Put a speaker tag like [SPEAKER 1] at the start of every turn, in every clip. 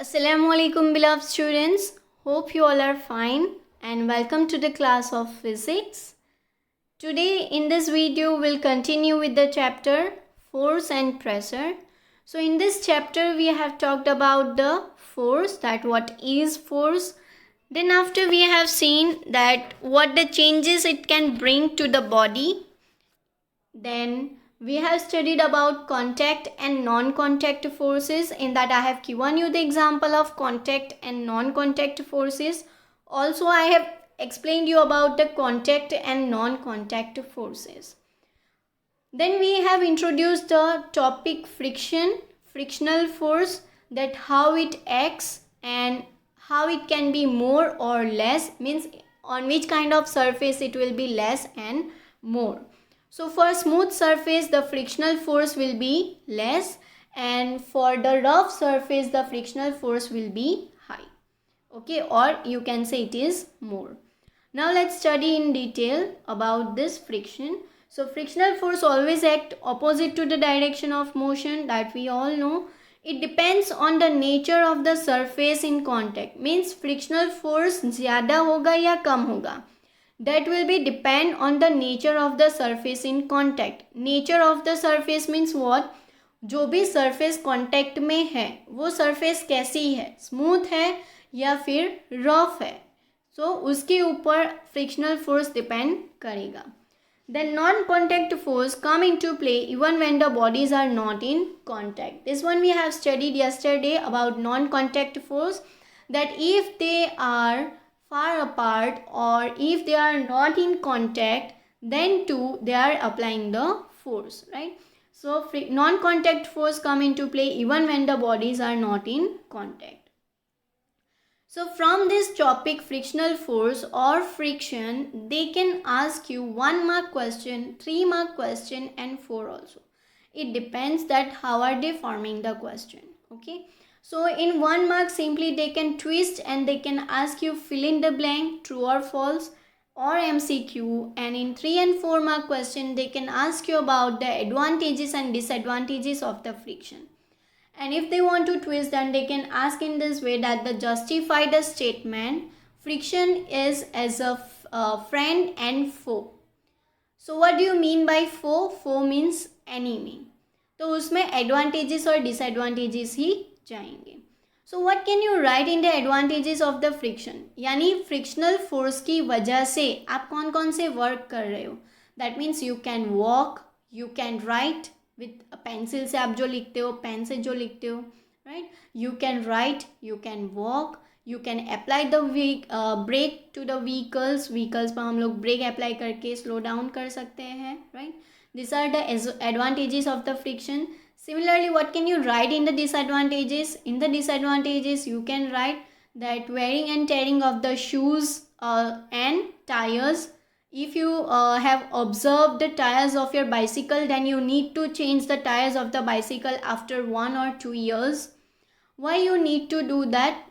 [SPEAKER 1] Assalamualaikum beloved students. Hope you all are fine and welcome to the class of physics. Today in this video we'll continue with the chapter force and pressure. So in this chapter we have talked about the force, that what is force. Then after we have seen that what the changes it can bring to the body. Then we have studied about contact and non-contact forces. In that I have given you the example of contact and non-contact forces. Also I have explained you about the contact and non-contact forces. Then we have introduced the topic frictional force, that how it acts and how it can be more or less, means on which kind of surface it will be less and more. So for smooth surface the frictional force will be less, and for the rough surface the frictional force will be high. Okay, or you can say it is more. Now let's study in detail about this friction. So frictional force always act opposite to the direction of motion, that we all know. It depends on the nature of the surface in contact, means frictional force ज़्यादा होगा या कम होगा, that will be depend on the nature of the surface in contact. Nature of the surface means what? जो भी surface contact में है वो surface कैसी है, smooth है या फिर rough है, so उसके ऊपर frictional force depend करेगा. Then non-contact force come into play even when the bodies are not in contact. This one we have studied yesterday about non-contact force, that if they are far apart or if they are not in contact, then too they are applying the force, right? So non-contact force come into play even when the bodies are not in contact. So from this topic frictional force or friction, they can ask you 1 mark question, 3 mark question and 4 also. It depends that how are they forming the question. Okay. So in 1 mark simply they can twist and they can ask you fill in the blank, true or false, or MCQ. And in 3 and 4 mark question they can ask you about the advantages and disadvantages of the friction. And if they want to twist, then they can ask in this way, that the justify the statement friction is as a friend and foe. So what do you mean by foe? Foe means enemy. तो उसमें advantages और disadvantages ही जाएंगे. So what can you write in the advantages of the friction? यानी frictional force की वजह से आप कौन कौन से work कर रहे हो? That means you can walk, you can write. With pencil से आप जो लिखते हो, पेन से जो लिखते हो, right, you can write, you can walk, you can apply the brake to the vehicles पर हम लोग ब्रेक अप्लाई करके स्लो डाउन कर सकते हैं, right. This are the advantages of the friction. Similarly, what can you write in the disadvantages? In the disadvantages, you can write that wearing and tearing of the shoes and tires. If you have observed the tires of your bicycle, then you need to change the tires of the bicycle after 1 or 2 years. Why you need to do that?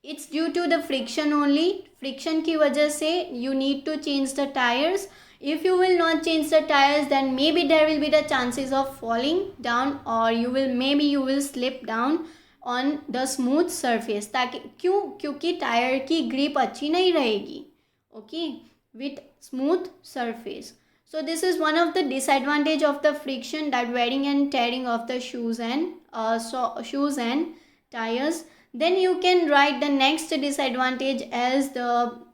[SPEAKER 1] It's due to the friction only. Friction की वजह से you need to change the tires. If you will not change the tires, then maybe there will be the chances of falling down, or you will slip down on the smooth surface. ताकि क्योंकि tyre की grip अच्छी नहीं रहेगी, okay, with smooth surface. So this is one of the disadvantage of the friction, that wearing and tearing of the shoes and tires. Then you can write the next disadvantage as the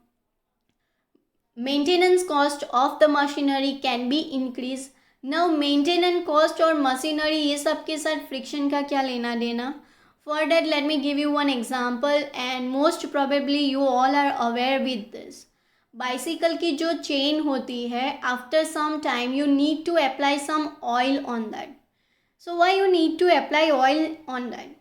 [SPEAKER 1] maintenance cost of the machinery can be increased. Now maintenance cost और machinery ये सब के साथ friction का क्या लेना देना? For that let me give you one example, and most probably you all are aware with this. Bicycle की जो चेन होती है, after some time you need to apply some oil on that. So why you need to apply oil on that?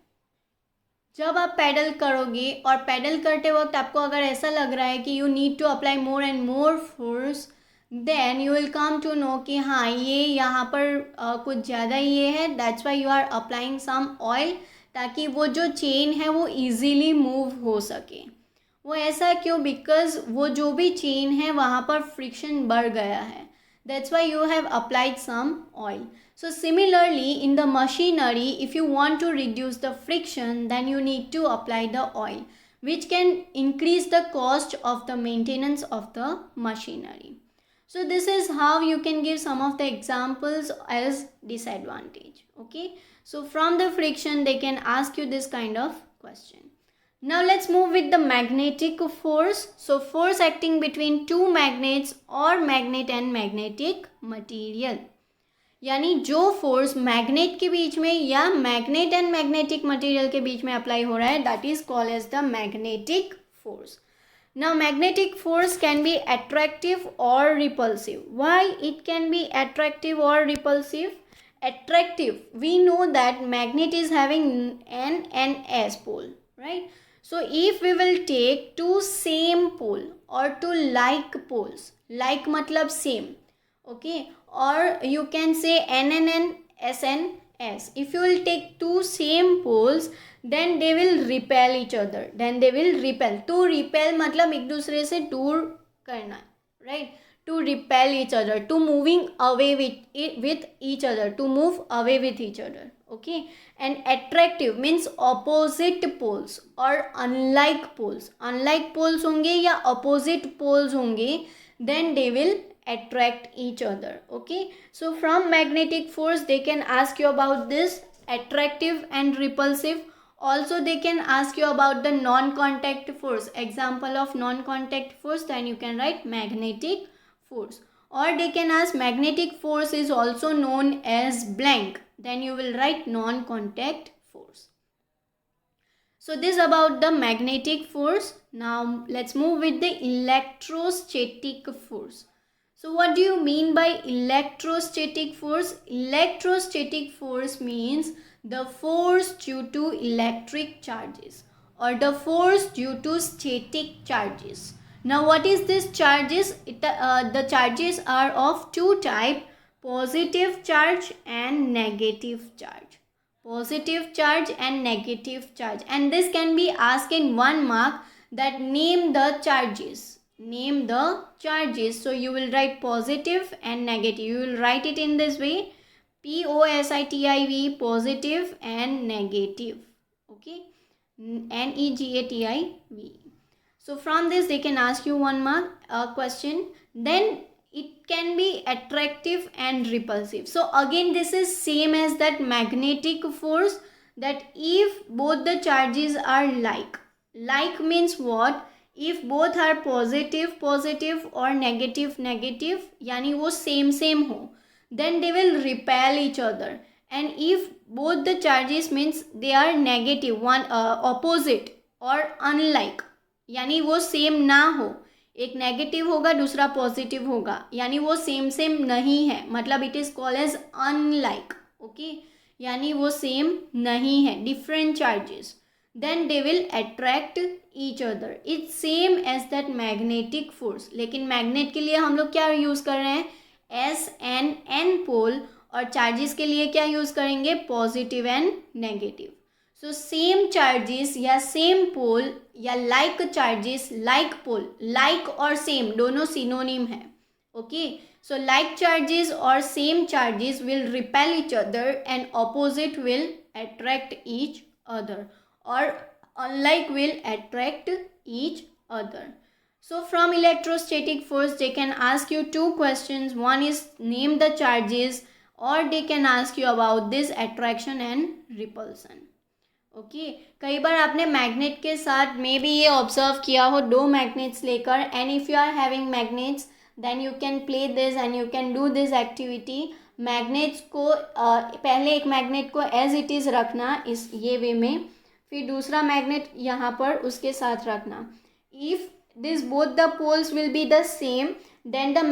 [SPEAKER 1] जब आप pedal करोगे और pedal करते वक्त आपको अगर ऐसा लग रहा है कि you need to apply more and more force, then you will come to know कि हाँ ये यहाँ पर कुछ ज़्यादा ये है, that's why you are applying some oil, ताकि वो जो चेन है वो ईजीली मूव हो सके. वो ऐसा क्यों? बिकॉज वो जो भी चेन है वहाँ पर फ्रिक्शन बढ़ गया है. That's why you have applied some oil. So similarly, in the machinery, if you want to reduce the friction, then you need to apply the oil, which can increase the cost of the maintenance of the machinery. So this is how you can give some of the examples as disadvantage. Okay. So from the friction, they can ask you this kind of question. Now let's move with the magnetic force. So force acting between two magnets or magnet and magnetic material. यानी जो force magnet के बीच में या magnet and magnetic material के बीच में apply हो रहा है, that is called as the magnetic force. Now magnetic force can be attractive or repulsive. Why it can be attractive or repulsive? Attractive, we know that magnet is having N and S pole, right? So if we will take two same pole or two like poles, like matlab same, okay, or you can say N and S and S. If you will take two same poles, then they will repel each other. Then they will repel. To repel मतलब एक दूसरे से दूर करना, right? To repel each other, to moving away with each other, to move away with each other. Okay. And attractive means opposite poles or unlike poles. Unlike poles होंगे या opposite poles होंगे, then they will attract each other. Okay. So from magnetic force, they can ask you about this attractive and repulsive. Also they can ask you about the non-contact force. Example of non-contact force, then you can write magnetic force. Or they can ask magnetic force is also known as blank, then you will write non-contact force. So this about the magnetic force. Now let's move with the electrostatic force. So what do you mean by electrostatic force? Electrostatic force means the force due to electric charges or the force due to static charges. Now what is this charges? The charges are of two types, positive charge and negative charge. Positive charge and negative charge. And this can be asked in 1 mark, that name the charges. Name the charges. So you will write positive and negative. You will write it in this way. positive, positive and negative. Okay. negative. So from this they can ask you 1 mark question. Then it can be attractive and repulsive. So again this is same as that magnetic force, that if both the charges are like means what? If both are positive or negative, यानी वो same हो, then they will repel each other. And if both the charges means they are negative, one opposite or unlike, यानी वो same ना हो, एक negative होगा दूसरा पॉजिटिव होगा, यानी वो सेम नहीं है, मतलब it is called as unlike. Okay, यानी वो सेम नहीं है, different charges, then they will attract each other. It's same as that magnetic force. लेकिन मैग्नेट के लिए हम लोग क्या यूज़ कर रहे हैं? S and N पोल, और चार्जेस के लिए क्या यूज़ करेंगे? Positive and negative. So same charges या सेम पोल या like charges, like pole, like और सेम दोनों सिनोनिम है. ओके, सो लाइक चार्जेस और same charges will repel each other and opposite will attract each other, or unlike will attract each other. So from electrostatic force they can ask you two questions. One is name the charges, or they can ask you about this attraction and repulsion. Okay, कई बार आपने magnet के साथ may be ये observe किया हो, दो magnets लेकर, and if you are having magnets then you can play this and you can do this activity. Magnets को पहले एक मैग्नेट को एज इट इज़ रखना इस ये वे में, फिर दूसरा मैग्नेट यहाँ पर उसके साथ रखना. If this both the poles will be the same, then the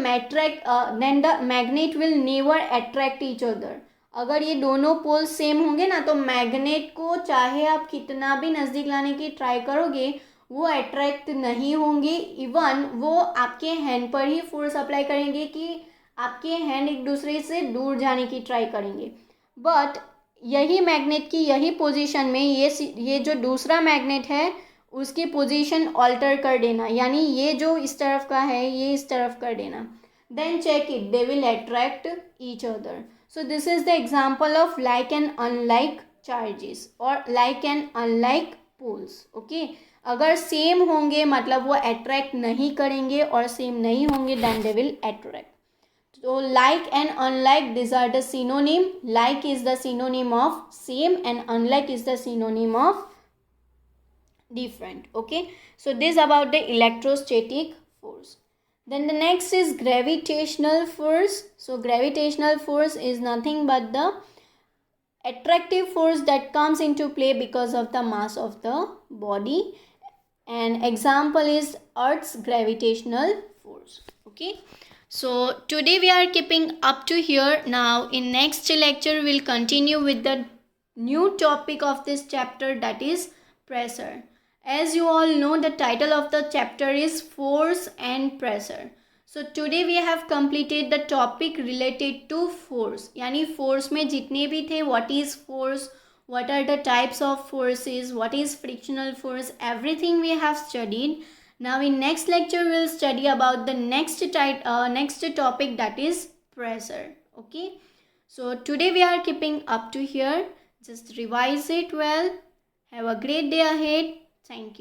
[SPEAKER 1] magnet will never attract each other. अगर ये दोनों पोल्स सेम होंगे ना, तो मैग्नेट को चाहे आप कितना भी नज़दीक लाने की ट्राई करोगे वो अट्रैक्ट नहीं होंगे. इवन वो आपके हैंड पर ही फोर्स अप्लाई करेंगे कि आपके हैंड एक दूसरे से दूर जाने की ट्राई करेंगे. बट यही मैग्नेट की यही पोजीशन में ये जो दूसरा मैग्नेट है उसकी पोजीशन ऑल्टर कर देना, यानी ये जो इस तरफ का है ये इस तरफ कर देना. then check it, they will attract each other. So this is the example of like and unlike charges or like and unlike poles. Okay, अगर सेम होंगे मतलब वो अट्रैक्ट नहीं करेंगे और सेम नहीं होंगे then they will attract. So like and unlike, these are the synonym. Like is the synonym of same and unlike is the synonym of different. Okay, so this about the electrostatic force. Then the next is gravitational force. So gravitational force is nothing but the attractive force that comes into play because of the mass of the body. An example is Earth's gravitational force. Okay, so today we are keeping up to here. Now in next lecture we'll continue with the new topic of this chapter, that is pressure. As you all know, the title of the chapter is force and pressure. So today we have completed the topic related to force. यानी force में जितने भी थे, what is force, what are the types of forces, what is frictional force, everything we have studied. Now in next lecture we'll study about the next topic, that is pressure. Okay, so today we are keeping up to here. Just revise it well. Have a great day ahead. Thank you.